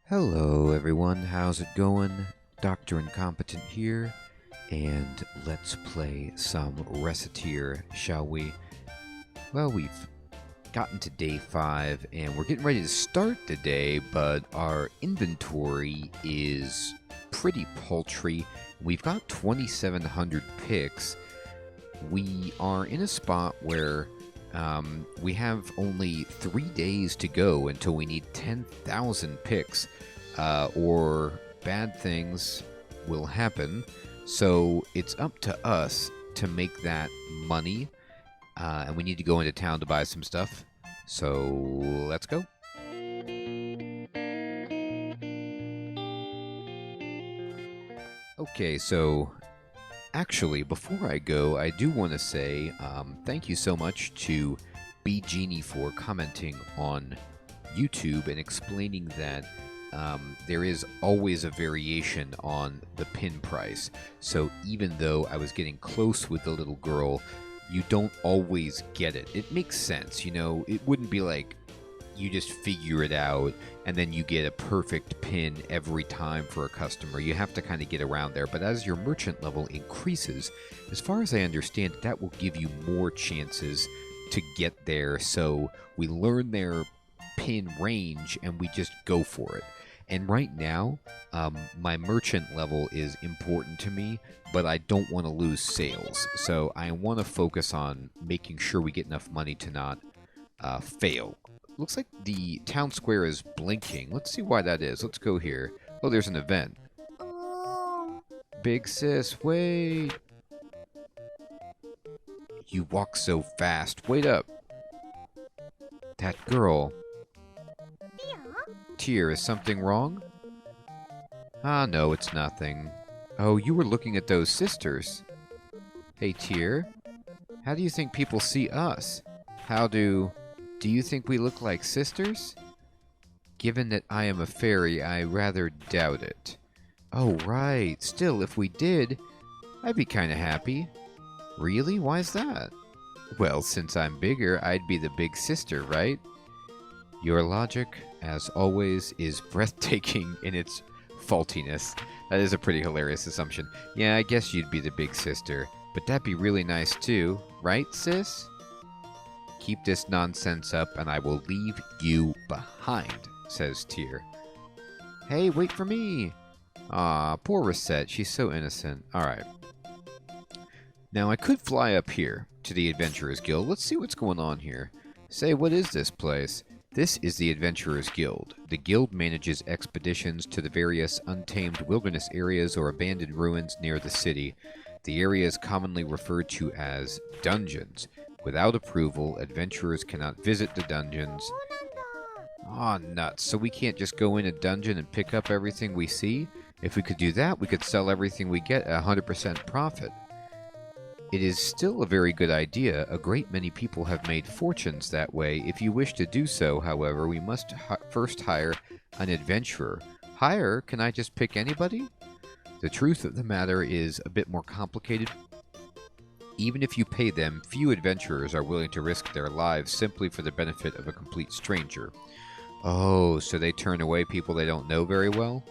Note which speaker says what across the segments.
Speaker 1: Hello everyone, how's it going? Dr. Incompetent here, and let's play some Recettear, shall we? Well, we've gotten to day 5, and we're getting ready to start the day, but our inventory is pretty paltry. We've got 2,700 picks. We are in a spot where we have only 3 days to go until we need 10,000 picks, or bad things will happen. So it's up to us to make that money, and we need to go into town to buy some stuff. So let's go. Okay, so actually, before I go, I do want to say thank you so much to BGenie for commenting on YouTube and explaining that there is always a variation on the pin price. So even though I was getting close with the little girl, you don't always get it. It makes sense, you know, it wouldn't be like you just figure it out and then you get a perfect pin every time for a customer. You have to kind of get around there. But as your merchant level increases, as far as I understand, that will give you more chances to get there. So we learn their pin range and we just go for it. And right now, my merchant level is important to me, but I don't want to lose sales. So I want to focus on making sure we get enough money to not fail. Looks like the town square is blinking. Let's see why that is. Let's go here. Oh, there's an event. Big sis, wait. You walk so fast. Wait up. That girl. Tear, is something wrong? Ah, no, it's nothing. Oh, you were looking at those sisters. Hey, Tear. How do you think people see us? Do you think we look like sisters? Given that I am a fairy, I rather doubt it. Oh, right. Still, if we did, I'd be kind of happy. Really? Why's that? Well, since I'm bigger, I'd be the big sister, right? Your logic, as always, is breathtaking in its faultiness. That is a pretty hilarious assumption. Yeah, I guess you'd be the big sister, but that'd be really nice too, right, sis? Keep this nonsense up and I will leave you behind, says Tear. Hey, wait for me! Aw, poor Recette, she's so innocent. Alright. Now, I could fly up here to the Adventurers Guild. Let's see what's going on here. Say, what is this place? This is the Adventurers Guild. The guild manages expeditions to the various untamed wilderness areas or abandoned ruins near the city. The area is commonly referred to as dungeons. Without approval, adventurers cannot visit the dungeons. Aw, nuts. So we can't just go in a dungeon and pick up everything we see? If we could do that, we could sell everything we get at 100% profit. It is still a very good idea. A great many people have made fortunes that way. If you wish to do so, however, we must first hire an adventurer. Hire? Can I just pick anybody? The truth of the matter is a bit more complicated. Even if you pay them, few adventurers are willing to risk their lives simply for the benefit of a complete stranger. Oh, so they turn away people they don't know very well?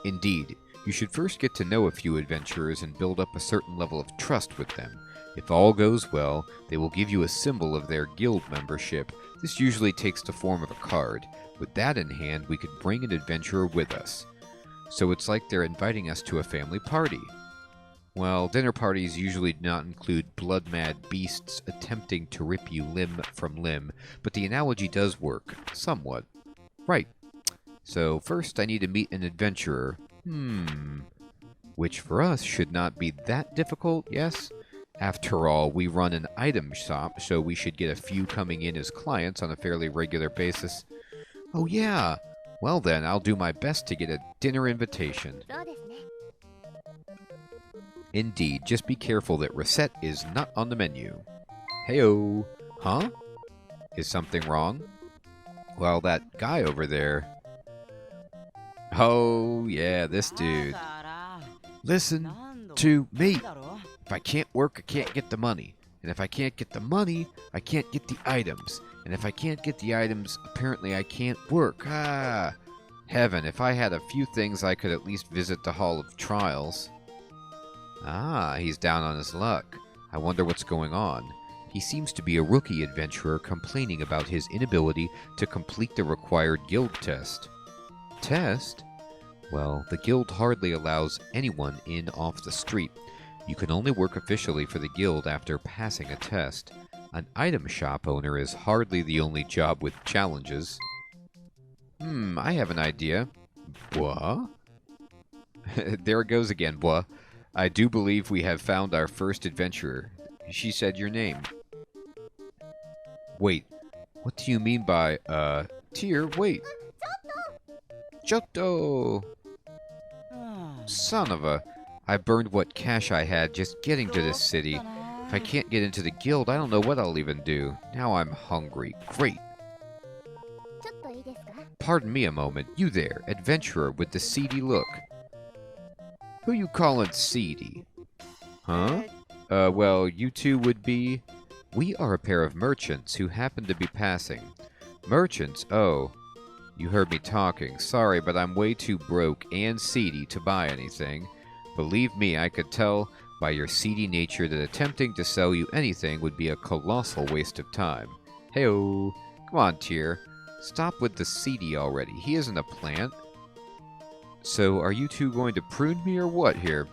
Speaker 1: Indeed. You should first get to know a few adventurers and build up a certain level of trust with them. If all goes well, they will give you a symbol of their guild membership. This usually takes the form of a card. With that in hand, we could bring an adventurer with us. So it's like they're inviting us to a family party. Well, dinner parties usually do not include blood-mad beasts attempting to rip you limb from limb, but the analogy does work, somewhat. Right. So first I need to meet an adventurer. Which for us should not be that difficult, yes? After all, we run an item shop, so we should get a few coming in as clients on a fairly regular basis. Oh yeah! Well then, I'll do my best to get a dinner invitation. Indeed, just be careful that Recette is not on the menu. Heyo! Huh? Is something wrong? Well, that guy over there... Oh, yeah, this dude. Listen to me. If I can't work, I can't get the money. And if I can't get the money, I can't get the items. And if I can't get the items, apparently I can't work. Heaven, if I had a few things I could at least visit the Hall of Trials. Ah, he's down on his luck. I wonder what's going on. He seems to be a rookie adventurer complaining about his inability to complete the required guild test. Test? Well, the guild hardly allows anyone in off the street. You can only work officially for the guild after passing a test. An item shop owner is hardly the only job with challenges. I have an idea. What? There it goes again, boy. I do believe we have found our first adventurer. She said your name. Wait, what do you mean by, Tyr? Wait. Giotto! Son of a... I burned what cash I had just getting to this city. If I can't get into the guild, I don't know what I'll even do. Now I'm hungry. Great. Pardon me a moment. You there, adventurer with the seedy look. Who you callin' seedy? Huh? Well, you two would be... We are a pair of merchants who happen to be passing. Merchants? Oh. You heard me talking. Sorry, but I'm way too broke and seedy to buy anything. Believe me, I could tell by your seedy nature that attempting to sell you anything would be a colossal waste of time. Hey-oh. Come on, Tyr. Stop with the seedy already. He isn't a plant. So, are you two going to prune me or what here?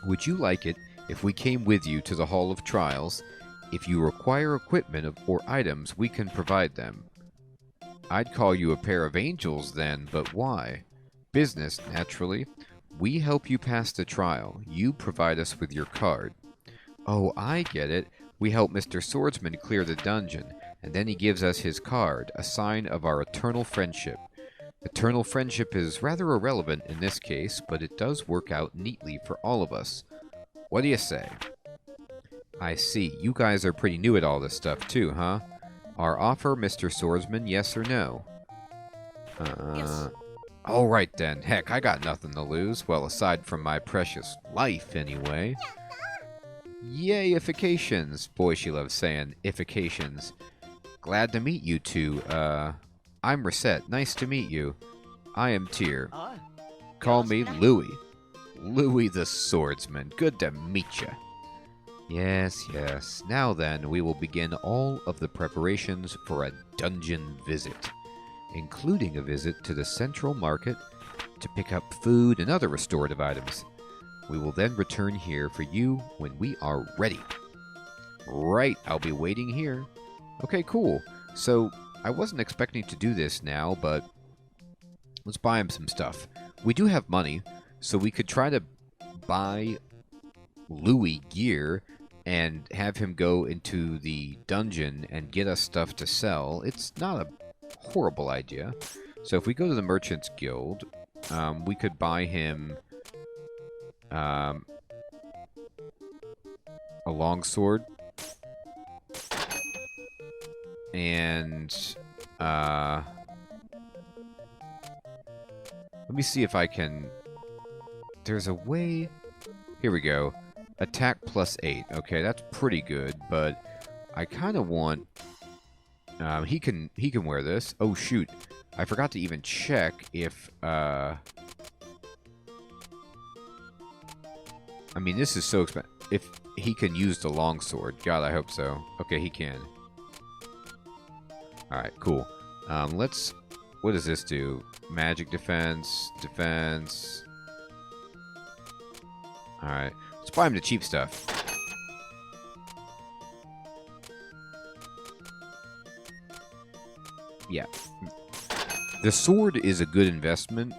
Speaker 1: Would you like it if we came with you to the Hall of Trials? If you require equipment or items, we can provide them. I'd call you a pair of angels then, but why? Business, naturally. We help you pass the trial. You provide us with your card. Oh, I get it. We help Mr. Swordsman clear the dungeon, and then he gives us his card, a sign of our eternal friendship. Eternal friendship is rather irrelevant in this case, but it does work out neatly for all of us. What do you say? I see. You guys are pretty new at all this stuff too, huh? Our offer, Mr. Swordsman, yes or no?
Speaker 2: Yes.
Speaker 1: Alright then. Heck, I got nothing to lose. Well, aside from my precious life, anyway. Yay-ifications. Boy, she loves saying ifications. Glad to meet you two. I'm Recette. Nice to meet you. I am Tyr. Call me Louis. Louis the Swordsman. Good to meet ya. Yes, yes. Now then, we will begin all of the preparations for a dungeon visit, including a visit to the central market to pick up food and other restorative items. We will then return here for you when we are ready. Right, I'll be waiting here. Okay, cool. So, I wasn't expecting to do this now, but let's buy him some stuff. We do have money, so we could try to buy Louis gear and have him go into the dungeon and get us stuff to sell. It's not a horrible idea. So if we go to the Merchants Guild, we could buy him a longsword and let me see if I can... There's a way... Here we go. Attack plus 8. Okay, that's pretty good, but I kind of want... he can wear this. Oh, shoot. I forgot to even check if... I mean, this is so expensive. If he can use the longsword. God, I hope so. Okay, he can. Alright, cool. Let's... What does this do? Magic defense, defense... Alright. Let's buy him the cheap stuff. Yeah. The sword is a good investment.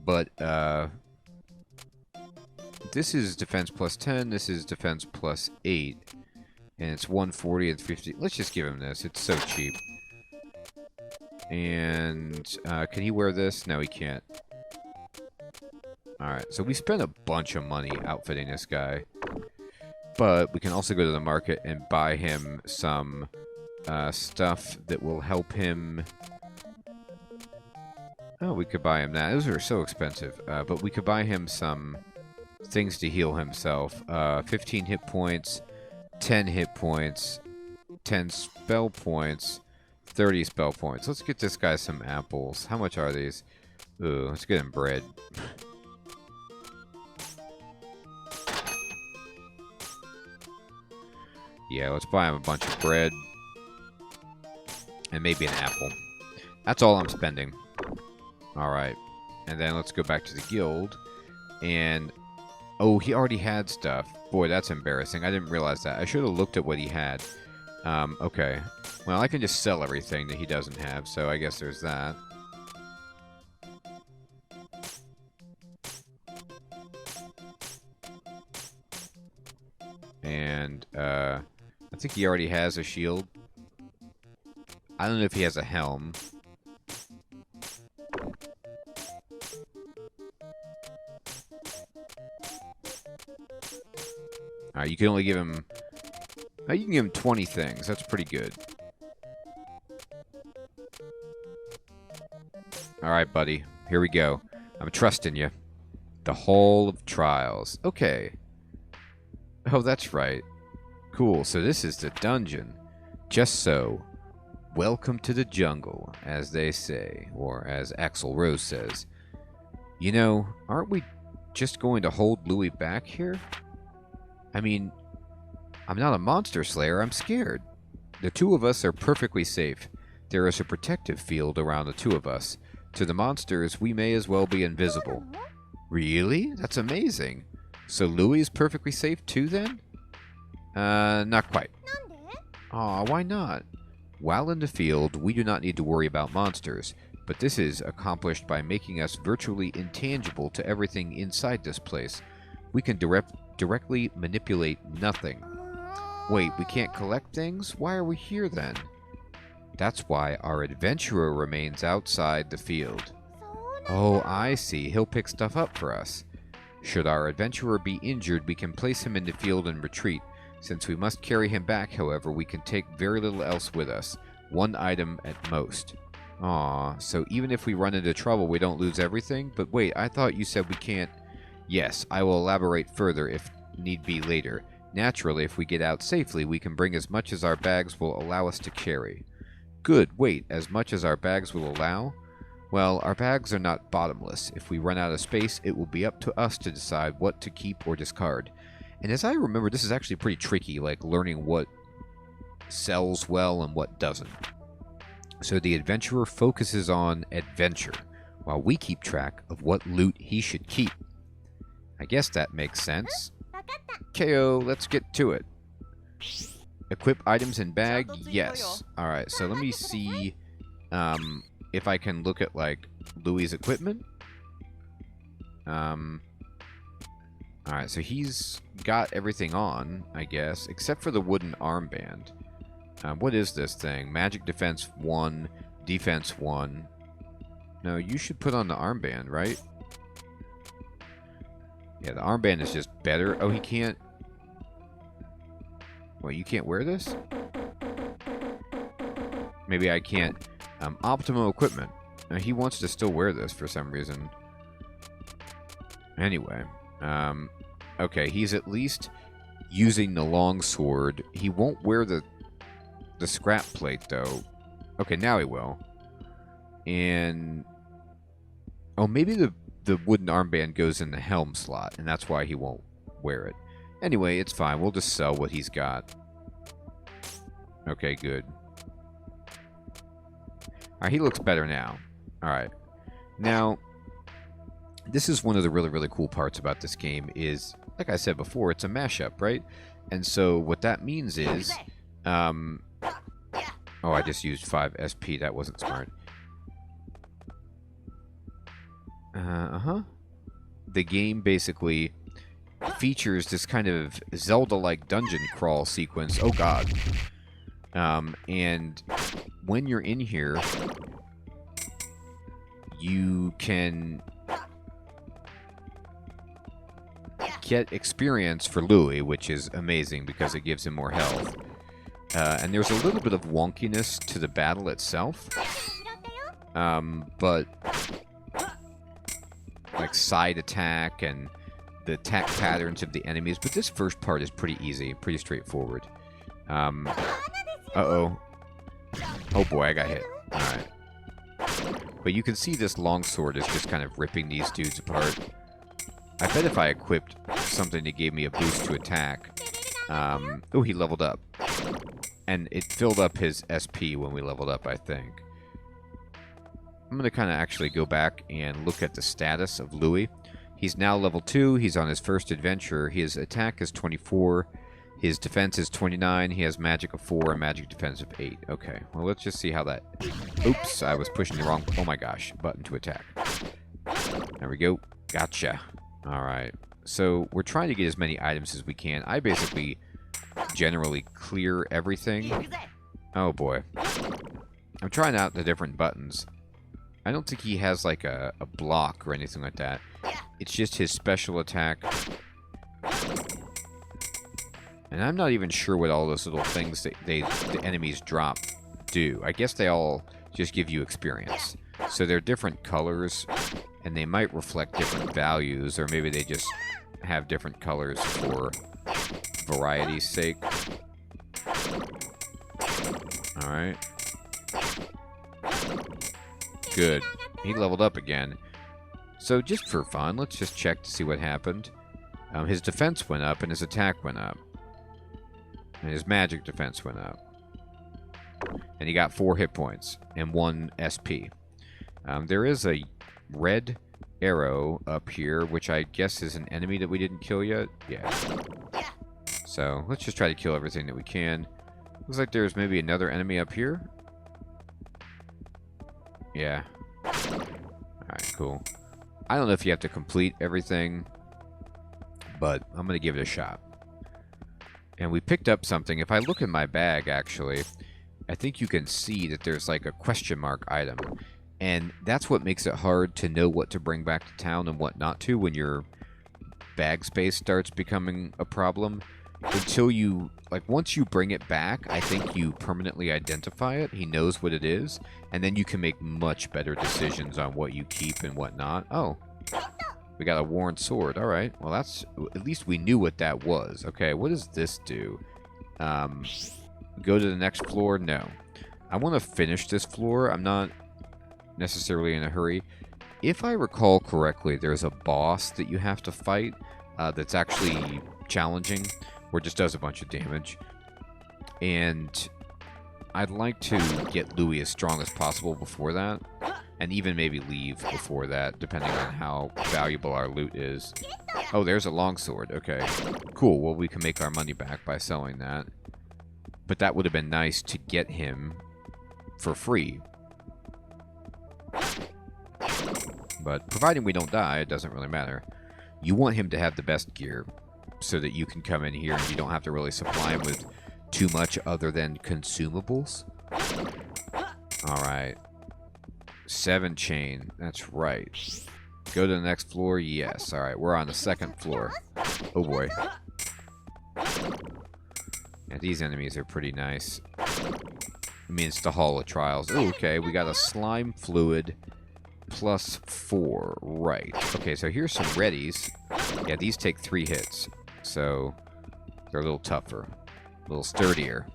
Speaker 1: But, this is defense plus 10, this is defense plus 8. And it's 140 and 50. Let's just give him this. It's so cheap. And, can he wear this? No, he can't. Alright, so we spent a bunch of money outfitting this guy. But we can also go to the market and buy him some stuff that will help him... Oh, we could buy him that. Those are so expensive. But we could buy him some things to heal himself. 15 hit points, 10 hit points, 10 spell points, 30 spell points. Let's get this guy some apples. How much are these? Ooh, let's get him bread. Yeah, let's buy him a bunch of bread. And maybe an apple. That's all I'm spending. Alright. And then let's go back to the guild. And... oh, he already had stuff. Boy, that's embarrassing. I didn't realize that. I should have looked at what he had. Okay. Well, I can just sell everything that he doesn't have, so I guess there's that. And, I think he already has a shield. I don't know if he has a helm. Alright, you can only give him... oh, you can give him 20 things. That's pretty good. Alright, buddy. Here we go. I'm trusting you. The Hall of Trials. Okay. Oh, that's right. Cool. So this is the dungeon. Just so. Welcome to the jungle, as they say. Or as Axl Rose says. You know, aren't we just going to hold Louis back here? I mean, I'm not a monster slayer. I'm scared. The two of us are perfectly safe. There is a protective field around the two of us. To the monsters, we may as well be invisible. Really? That's amazing. So Louis is perfectly safe too, then? Not quite. Aw, why not? While in the field, we do not need to worry about monsters, but this is accomplished by making us virtually intangible to everything inside this place. We can directly manipulate nothing. Wait, we can't collect things? Why are we here then? That's why our adventurer remains outside the field. Oh, I see. He'll pick stuff up for us. Should our adventurer be injured, we can place him in the field and retreat. Since we must carry him back, however, we can take very little else with us. One item at most. Aw, so even if we run into trouble, we don't lose everything? But wait, I thought you said we can't... Yes, I will elaborate further if need be later. Naturally, if we get out safely, we can bring as much as our bags will allow us to carry. Good, wait, as much as our bags will allow? Well, our bags are not bottomless. If we run out of space, it will be up to us to decide what to keep or discard. And as I remember, this is actually pretty tricky, like learning what sells well and what doesn't. So the adventurer focuses on adventure, while we keep track of what loot he should keep. I guess that makes sense. KO, let's get to it. Equip items in bag? Yes. Alright, so let me see if I can look at, like, Louis' equipment. Alright, so he's got everything on, I guess, except for the wooden armband. What is this thing? Magic defense 1, defense 1. No, you should put on the armband, right? Yeah, the armband is just better. Oh, he can't... Well, you can't wear this? Maybe I can't. Optimal equipment. He wants to still wear this for some reason. Anyway. Okay, he's at least using the longsword. He won't wear the scrap plate, though. Okay, now he will. And... oh, maybe the wooden armband goes in the helm slot, and that's why he won't wear it. Anyway, it's fine. We'll just sell what he's got. Okay, good. Alright, he looks better now. Alright. Now, this is one of the really, really cool parts about this game is, like I said before, it's a mashup, right? And so what that means is... oh, I just used 5 SP. That wasn't smart. The game basically features this kind of Zelda-like dungeon crawl sequence. Oh, God. And when you're in here, you can get experience for Louis, which is amazing because it gives him more health. And there's a little bit of wonkiness to the battle itself. But like side attack and the attack patterns of the enemies. But this first part is pretty easy, pretty straightforward. Uh-oh. Oh boy, I got hit. Alright. But you can see this longsword is just kind of ripping these dudes apart. I bet if I equipped something that gave me a boost to attack... oh, he leveled up. And it filled up his SP when we leveled up, I think. I'm going to kind of actually go back and look at the status of Louis. He's now level 2. He's on his first adventure. His attack is 24. His defense is 29. He has magic of 4 and magic defense of 8. Okay, well, let's just see how that... Oops, I was pushing the wrong... Oh my gosh, button to attack. There we go. Gotcha. Alright, so we're trying to get as many items as we can. I basically generally clear everything. Oh boy. I'm trying out the different buttons. I don't think he has like a block or anything like that. It's just his special attack. And I'm not even sure what all those little things that the enemies drop do. I guess they all just give you experience. So they're different colors, and they might reflect different values, or maybe they just have different colors for variety's sake. Alright. Good. He leveled up again. So just for fun, let's just check to see what happened. His defense went up, and his attack went up. And his magic defense went up. And he got 4 hit points and 1 SP. There is a red arrow up here, which I guess is an enemy that we didn't kill yet. Yeah. So, let's just try to kill everything that we can. Looks like there's maybe another enemy up here. Yeah. Alright, cool. I don't know if you have to complete everything, but I'm going to give it a shot. And we picked up something. If I look in my bag, actually, I think you can see that there's like a question mark item. And that's what makes it hard to know what to bring back to town and what not to when your bag space starts becoming a problem. Until you, like, once you bring it back, I think you permanently identify it. He knows what it is. And then you can make much better decisions on what you keep and what not. Oh. We got a worn sword. Alright. Well, that's... At least we knew what that was. Okay, what does this do? Go to the next floor? No. I want to finish this floor. I'm not necessarily in a hurry. If I recall correctly, there's a boss that you have to fight that's actually challenging, or just does a bunch of damage. And I'd like to get Louis as strong as possible before that. And even maybe leave before that, depending on how valuable our loot is. Oh, there's a longsword. Okay. Cool. Well, we can make our money back by selling that. But that would have been nice to get him for free. But providing we don't die, it doesn't really matter. You want him to have the best gear so that you can come in here and you don't have to really supply him with too much other than consumables. Alright. 7 chain. That's right. Go to the next floor? Yes. Alright, we're on the 2nd floor. Oh boy. Yeah, these enemies are pretty nice. I mean, it's the Hall of Trials. Ooh, okay, we got a slime fluid plus 4. Right. Okay, so here's some readies. Yeah, these take 3 hits. So, they're a little tougher. A little sturdier.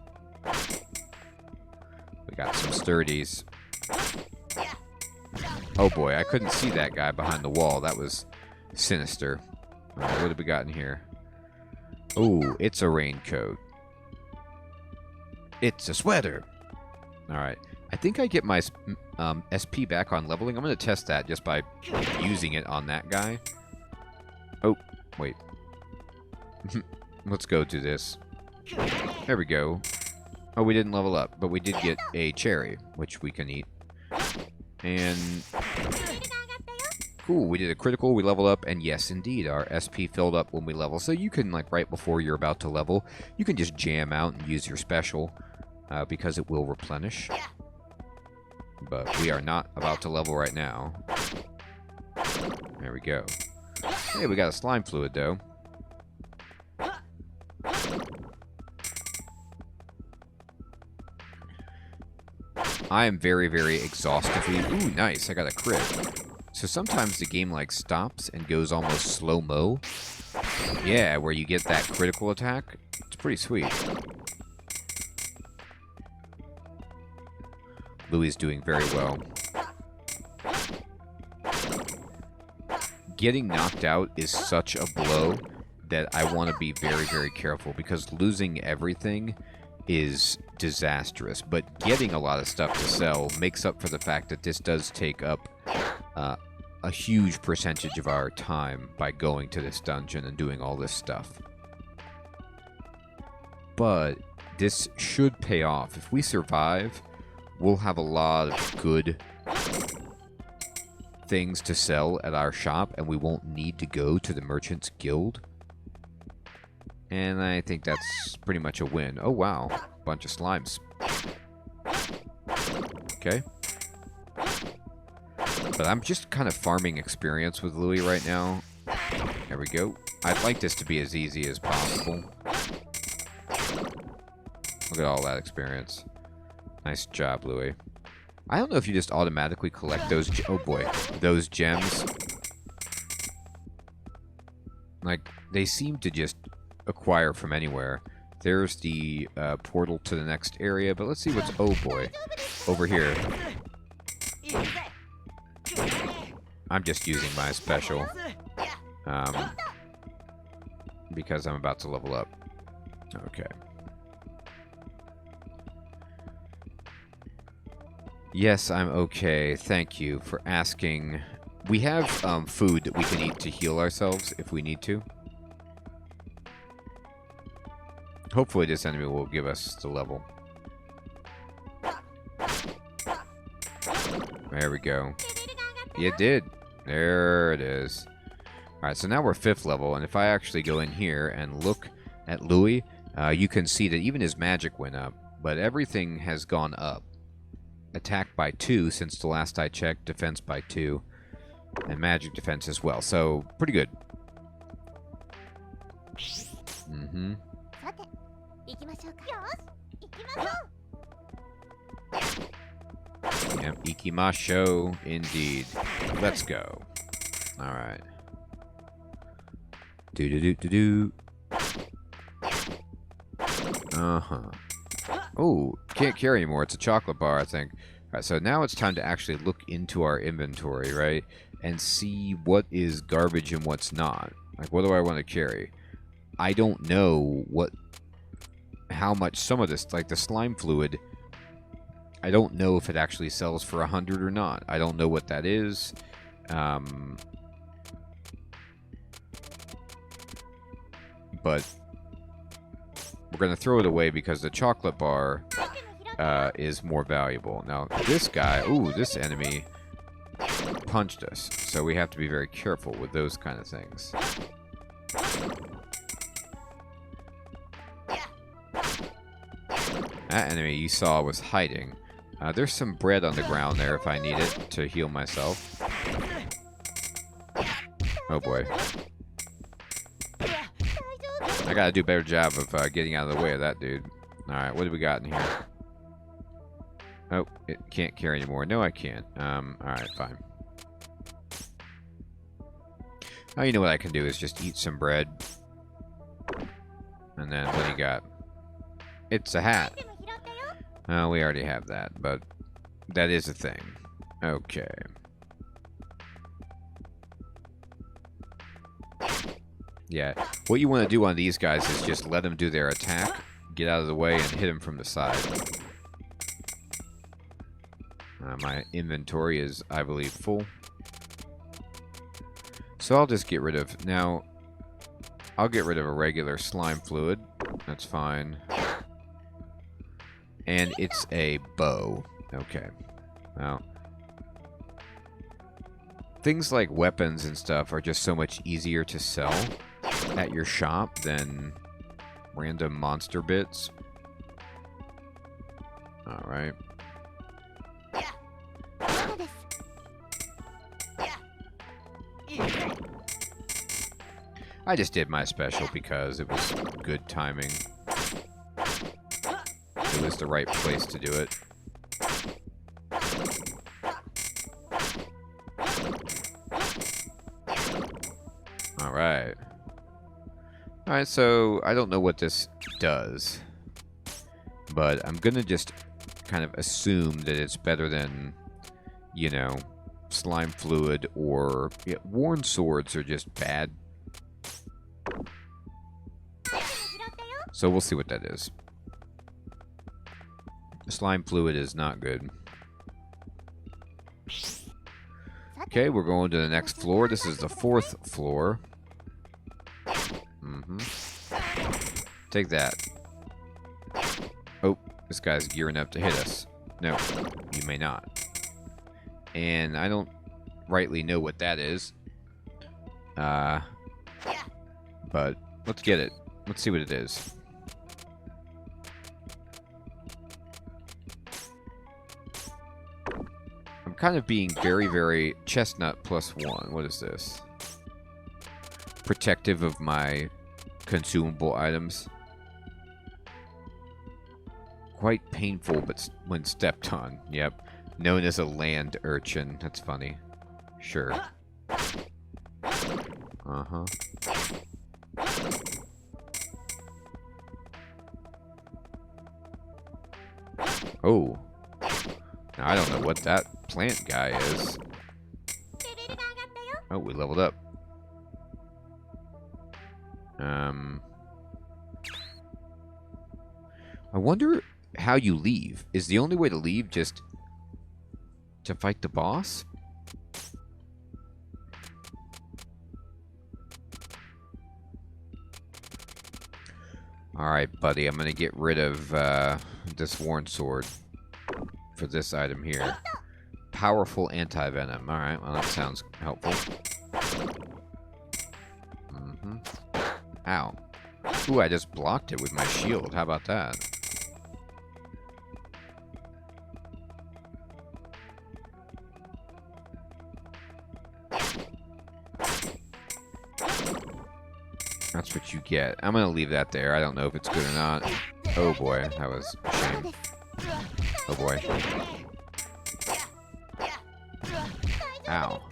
Speaker 1: We got some sturdies. Oh boy, I couldn't see that guy behind the wall. That was sinister. Alright, what have we got in here? Ooh, it's a raincoat. It's a sweater. Alright. I think I get my SP back on leveling. I'm going to test that just by using it on that guy. Oh, wait. Let's go do this. There we go. Oh, we didn't level up, but we did get a cherry, which we can eat. And cool, we did a critical, we leveled up, and yes, indeed, our SP filled up when we level. So you can, like, right before you're about to level, you can just jam out and use your special, because it will replenish. But we are not about to level right now. There we go. Hey, we got a slime fluid, though. I am very, very exhaustively... Ooh, nice. I got a crit. So sometimes the game, like, stops and goes almost slow-mo. Yeah, where you get that critical attack. It's pretty sweet. Louie's doing very well. Getting knocked out is such a blow that I want to be very, very careful, because losing everything is disastrous. But getting a lot of stuff to sell makes up for the fact that this does take up a huge percentage of our time by going to this dungeon and doing all this stuff. But this should pay off. If we survive, we'll have a lot of good things to sell at our shop, and we won't need to go to the Merchants Guild. And I think that's pretty much a win. Oh, wow. Bunch of slimes. Okay. But I'm just kind of farming experience with Louie right now. There we go. I'd like this to be as easy as possible. Look at all that experience. Nice job, Louie. I don't know if you just automatically collect those... Oh, boy. Those gems. Like, they seem to just acquire from anywhere. There's the portal to the next area, but let's see what's... Oh, boy. Over here. I'm just using my special. Because I'm about to level up. Okay. Yes, I'm okay. Thank you for asking. We have food that we can eat to heal ourselves if we need to. Hopefully this enemy will give us the level. There we go. It did. There it is. Alright, so now we're 5th level, and if I actually go in here and look at Louie, you can see that even his magic went up, but everything has gone up. Attack by 2 since the last I checked, defense by 2, and magic defense as well. So, pretty good. Mm-hmm. Yep, ikimasho, indeed. Let's go. Alright. Do-do-do-do-do. Uh-huh. Oh, can't carry anymore. It's a chocolate bar, I think. Alright, so now it's time to actually look into our inventory, right? And see what is garbage and what's not. Like, what do I want to carry? I don't know how much some of this, like the slime fluid, I don't know if it actually sells for 100 or not. I don't know what that is. But we're going to throw it away because the chocolate bar is more valuable. Now, this guy, ooh, this enemy punched us. So we have to be very careful with those kind of things. That enemy you saw was hiding. There's some bread on the ground there if I need it to heal myself. Oh boy. I gotta do a better job of getting out of the way of that dude. Alright, what do we got in here? Oh, it can't carry anymore. No, I can't. Alright, fine. Oh, you know what I can do is just eat some bread. And then what do you got? It's a hat. We already have that, but that is a thing. Okay. Yeah, what you want to do on these guys is just let them do their attack, get out of the way, and hit them from the side. My inventory is, I believe, full. So I'll just get rid of... Now, I'll get rid of a regular slime fluid. That's fine. And it's a bow. Okay. Well, things like weapons and stuff are just so much easier to sell at your shop than random monster bits. Alright. I just did my special because it was good timing. It was the right place to do it. Alright. Alright, so I don't know what this does. But I'm gonna just kind of assume that it's better than, you know, slime fluid or... Yeah, worn swords are just bad. So we'll see what that is. Slime fluid is not good. Okay, we're going to the next floor. This is the 4th floor. Take that. Oh, this guy's gearing up to hit us. No, you may not. And I don't rightly know what that is. But let's get it. Let's see what it is. I'm kind of being very, very chestnut +1. What is this? Protective of my consumable items. Quite painful, but when stepped on. Yep. Known as a land urchin. That's funny. Sure. Uh-huh. Oh. Now, I don't know what that plant guy is. Oh, we leveled up. I wonder how you leave. Is the only way to leave just to fight the boss? Alright, buddy. I'm going to get rid of this worn sword for this item here. Powerful anti-venom. Alright, well that sounds helpful. Ow. Ooh, I just blocked it with my shield. How about that? That's what you get. I'm going to leave that there. I don't know if it's good or not. Oh boy, that was a shame. Oh boy. Ow.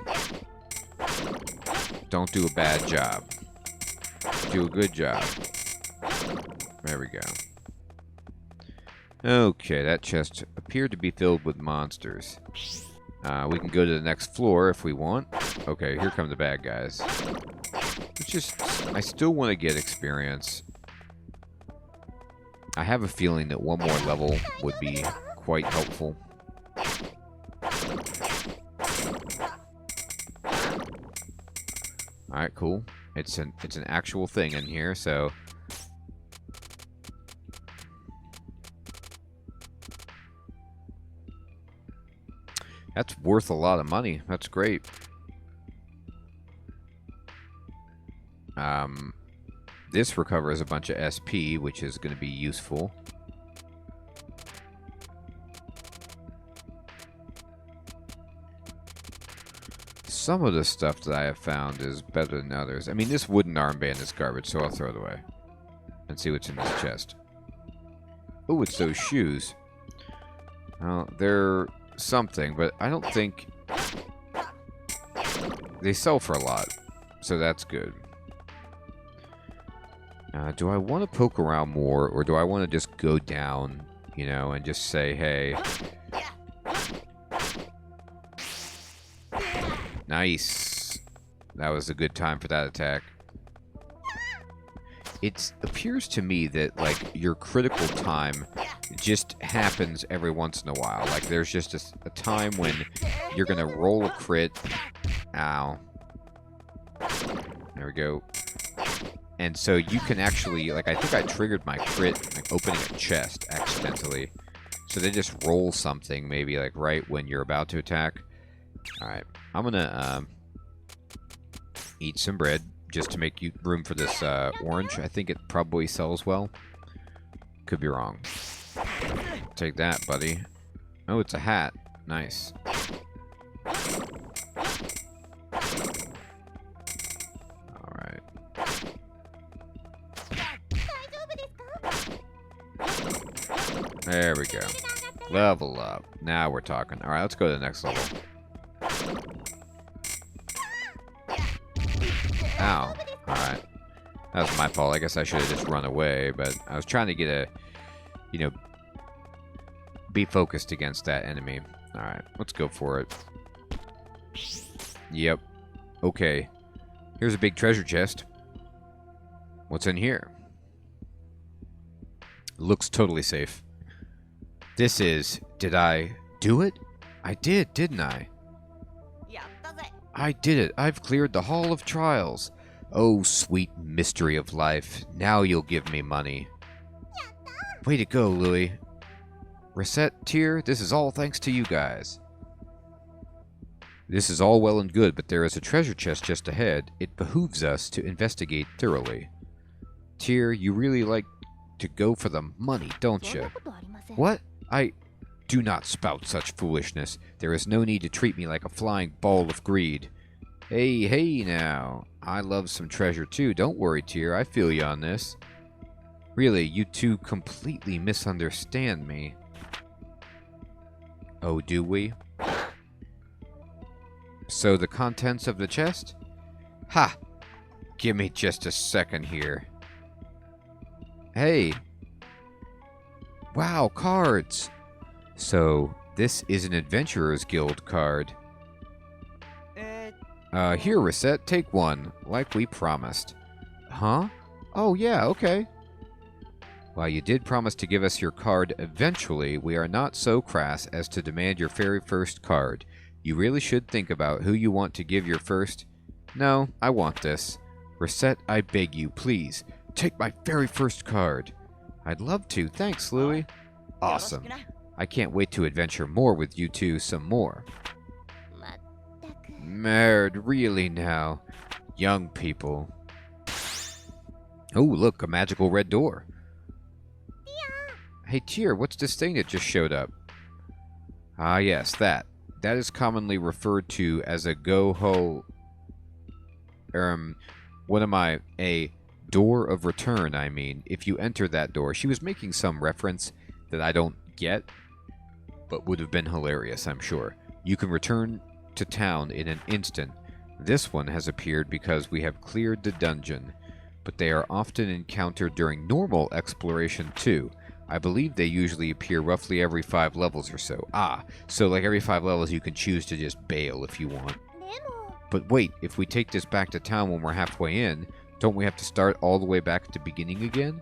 Speaker 1: Don't do a bad job. Do a good job. There we go. Okay, that chest appeared to be filled with monsters. We can go to the next floor if we want. Okay, here come the bad guys. It's just, I still want to get experience. I have a feeling that one more level would be quite helpful. Alright, cool. It's an actual thing in here, so... That's worth a lot of money. That's great. This recovers a bunch of SP, which is going to be useful. Some of the stuff that I have found is better than others. I mean, this wooden armband is garbage, so I'll throw it away. And see what's in this chest. Oh, it's those shoes. Well, they're something, but I don't think... They sell for a lot, so that's good. Do I want to poke around more, or do I want to just go down, you know, and just say, hey... Nice. That was a good time for that attack. It appears to me that, like, your critical time just happens every once in a while. Like, there's just a time when you're going to roll a crit. Ow. There we go. And so you can actually, like, I think I triggered my crit, like, opening a chest accidentally. So they just roll something, maybe, like, right when you're about to attack. Alright. I'm gonna, eat some bread, just to make room for this, orange. I think it probably sells well. Could be wrong. Take that, buddy. Oh, it's a hat. Nice. Alright. There we go. Level up. Now we're talking. Alright, let's go to the next level. Ow. Alright. That was my fault. I guess I should have just run away, but I was trying to get a, you know... be focused against that enemy. Alright, let's go for it. Yep. Okay. Here's a big treasure chest. What's in here? Looks totally safe. This is... Did I do it? I did, didn't I? I did it. I've cleared the Hall of Trials. Oh, sweet mystery of life. Now you'll give me money. Way to go, Louie. Recettear, this is all thanks to you guys. This is all well and good, but there is a treasure chest just ahead. It behooves us to investigate thoroughly. Tear, you really like to go for the money, don't you? What? I do not spout such foolishness. There is no need to treat me like a flying ball of greed. Hey, hey now. I love some treasure too. Don't worry, Tear. I feel you on this. Really, you two completely misunderstand me. Oh, do we? So the contents of the chest? Ha! Give me just a second here. Hey! Wow, cards! So, this is an Adventurer's Guild card. Here, Recette, take one, like we promised. Huh? Oh, yeah, okay. While you did promise to give us your card eventually, we are not so crass as to demand your very first card. You really should think about who you want to give your first... No, I want this. Recette, I beg you, please, take my very first card. I'd love to. Thanks, Louie. Awesome. I can't wait to adventure more with you two some more. Merd, really now. Young people. Oh, look, a magical red door. Hey, Tear, what's this thing that just showed up? Ah, yes, that. That is commonly referred to as a go-ho... what am I? A door of return, I mean. If you enter that door. She was making some reference that I don't get, but would have been hilarious, I'm sure. You can return to town in an instant. This one has appeared because we have cleared the dungeon, but they are often encountered during normal exploration too. I believe they usually appear roughly every 5 levels or so. Ah, so like every 5 levels you can choose to just bail if you want. But wait, if we take this back to town when we're halfway in, don't we have to start all the way back at the beginning again?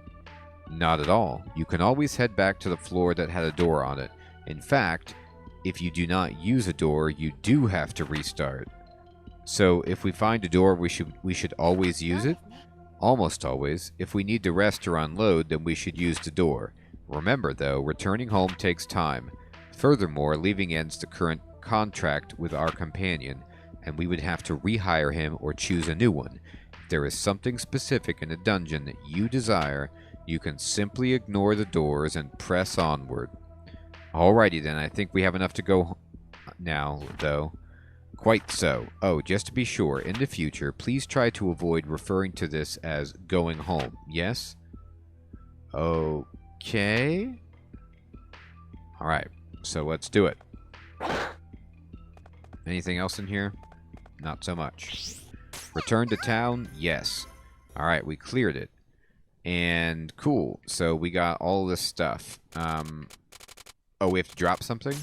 Speaker 1: Not at all. You can always head back to the floor that had a door on it. In fact, if you do not use a door, you do have to restart. So if we find a door, we should always use it? Almost always. If we need to rest or unload, then we should use the door. Remember, though, returning home takes time. Furthermore, leaving ends the current contract with our companion, and we would have to rehire him or choose a new one. If there is something specific in a dungeon that you desire, you can simply ignore the doors and press onward. Alrighty then, I think we have enough to go now, though. Quite so. Oh, just to be sure, in the future, please try to avoid referring to this as going home, yes? Okay. Alright, so let's do it. Anything else in here? Not so much. Return to town? Yes. Alright, we cleared it. And cool, so we got all this stuff. Oh, we have to drop something?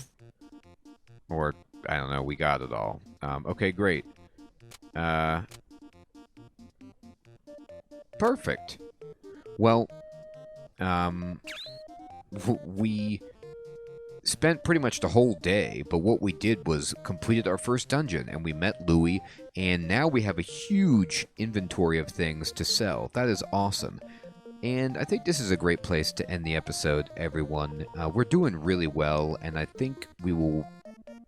Speaker 1: Or, I don't know, we got it all. Okay, great. Perfect. Well, we spent pretty much the whole day, but what we did was completed our first dungeon, and we met Louie, and now we have a huge inventory of things to sell. That is awesome. And I think this is a great place to end the episode, everyone. We're doing really well, and I think we will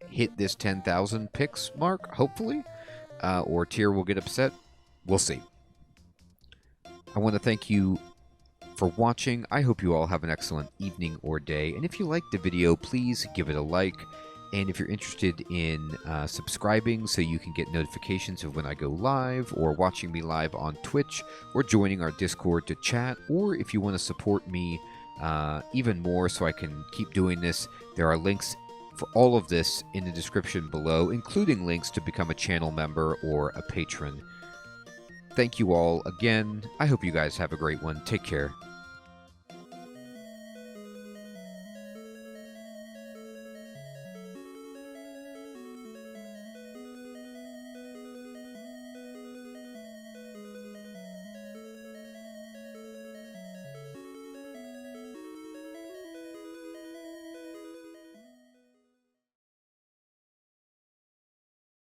Speaker 1: hit this 10,000 picks mark, hopefully. Or Tear will get upset. We'll see. I want to thank you for watching. I hope you all have an excellent evening or day. And if you liked the video, please give it a like. And if you're interested in subscribing so you can get notifications of when I go live, or watching me live on Twitch, or joining our Discord to chat, or if you want to support me even more so I can keep doing this, there are links for all of this in the description below, including links to become a channel member or a patron. Thank you all again. I hope you guys have a great one. Take care.